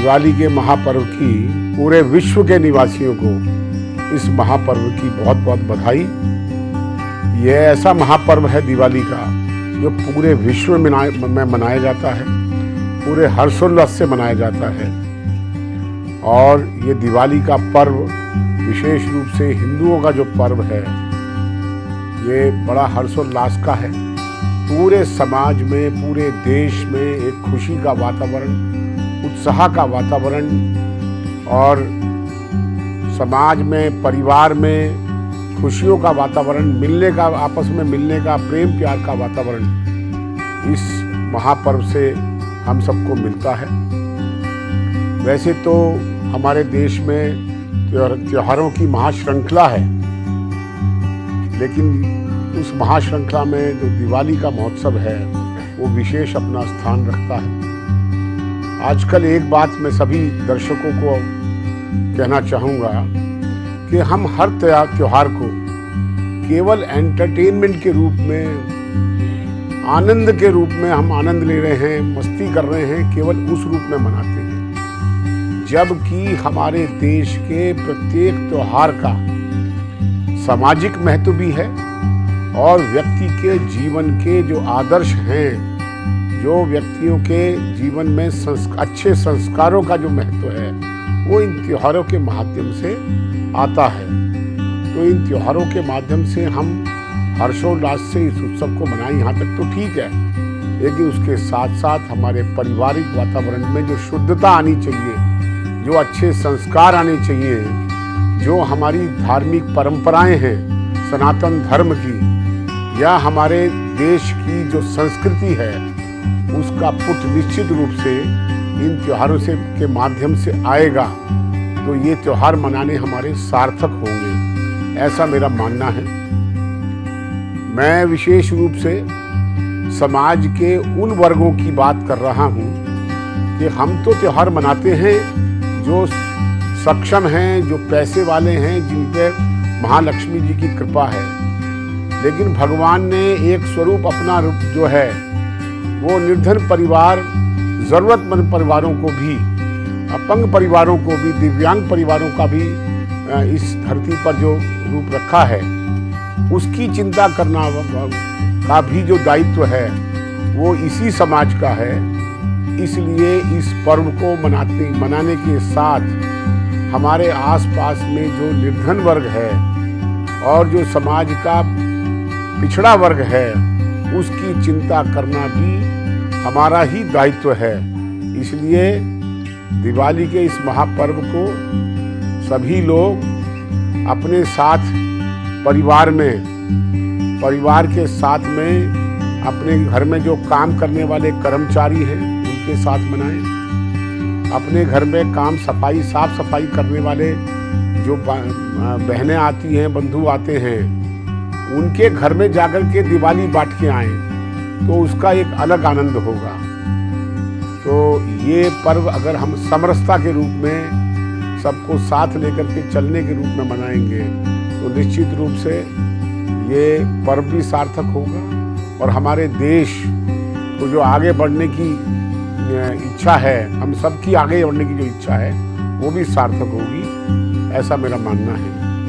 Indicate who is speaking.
Speaker 1: दिवाली के महापर्व की पूरे विश्व के निवासियों को इस महापर्व की बहुत बहुत बधाई। यह ऐसा महापर्व है दिवाली का जो पूरे विश्व में मनाया जाता है, पूरे हर्षोल्लास से मनाया जाता है। और ये दिवाली का पर्व विशेष रूप से हिंदुओं का जो पर्व है ये बड़ा हर्षोल्लास का है। पूरे समाज में, पूरे देश में एक खुशी का वातावरण, उत्साह का वातावरण और समाज में, परिवार में खुशियों का वातावरण, मिलने का, आपस में मिलने का, प्रेम प्यार का वातावरण इस महापर्व से हम सबको मिलता है। वैसे तो हमारे देश में त्योहारों की महाश्रृंखला है, लेकिन उस महाश्रृंखला में जो दिवाली का महोत्सव है वो विशेष अपना स्थान रखता है। आजकल एक बात मैं सभी दर्शकों को कहना चाहूँगा कि हम हर त्योहार को केवल एंटरटेनमेंट के रूप में, आनंद के रूप में हम आनंद ले रहे हैं, मस्ती कर रहे हैं, केवल उस रूप में मनाते हैं। जबकि हमारे देश के प्रत्येक त्योहार का सामाजिक महत्व भी है और व्यक्ति के जीवन के जो आदर्श हैं, जो व्यक्तियों के जीवन में अच्छे संस्कारों का जो महत्व है वो इन त्योहारों के माध्यम से आता है। तो इन त्योहारों के माध्यम से हम हर्षोल्लास से इस उत्सव को मनाएं, यहाँ तक तो ठीक है, लेकिन उसके साथ साथ हमारे पारिवारिक वातावरण में जो शुद्धता आनी चाहिए, जो अच्छे संस्कार आने चाहिए, जो हमारी धार्मिक परंपराएं हैं सनातन धर्म की या हमारे देश की जो संस्कृति है, उसका पुट निश्चित रूप से इन त्योहारों से के माध्यम से आएगा तो ये त्योहार मनाने हमारे सार्थक होंगे, ऐसा मेरा मानना है। मैं विशेष रूप से समाज के उन वर्गों की बात कर रहा हूँ कि हम तो त्योहार मनाते हैं जो सक्षम हैं, जो पैसे वाले हैं, जिन पे महालक्ष्मी जी की कृपा है, लेकिन भगवान ने एक स्वरूप अपना जो है वो निर्धन परिवार, ज़रूरतमंद परिवारों को भी, अपंग परिवारों को भी, दिव्यांग परिवारों का भी इस धरती पर जो रूप रखा है उसकी चिंता करना का भी जो दायित्व है वो इसी समाज का है। इसलिए इस पर्व को मनाने के साथ हमारे आसपास में जो निर्धन वर्ग है और जो समाज का पिछड़ा वर्ग है उसकी चिंता करना भी हमारा ही दायित्व है। इसलिए दिवाली के इस महापर्व को सभी लोग अपने साथ परिवार के साथ में, अपने घर में जो काम करने वाले कर्मचारी हैं उनके साथ मनाएं। अपने घर में काम साफ सफाई करने वाले जो बहनें आती हैं, बंधु आते हैं, उनके घर में जाकर के दिवाली बांट के आएं तो उसका एक अलग आनंद होगा। तो ये पर्व अगर हम समरसता के रूप में सबको साथ लेकर के चलने के रूप में मनाएंगे तो निश्चित रूप से ये पर्व भी सार्थक होगा और हमारे देश को जो आगे बढ़ने की इच्छा है, हम सबकी आगे बढ़ने की जो इच्छा है वो भी सार्थक होगी, ऐसा मेरा मानना है।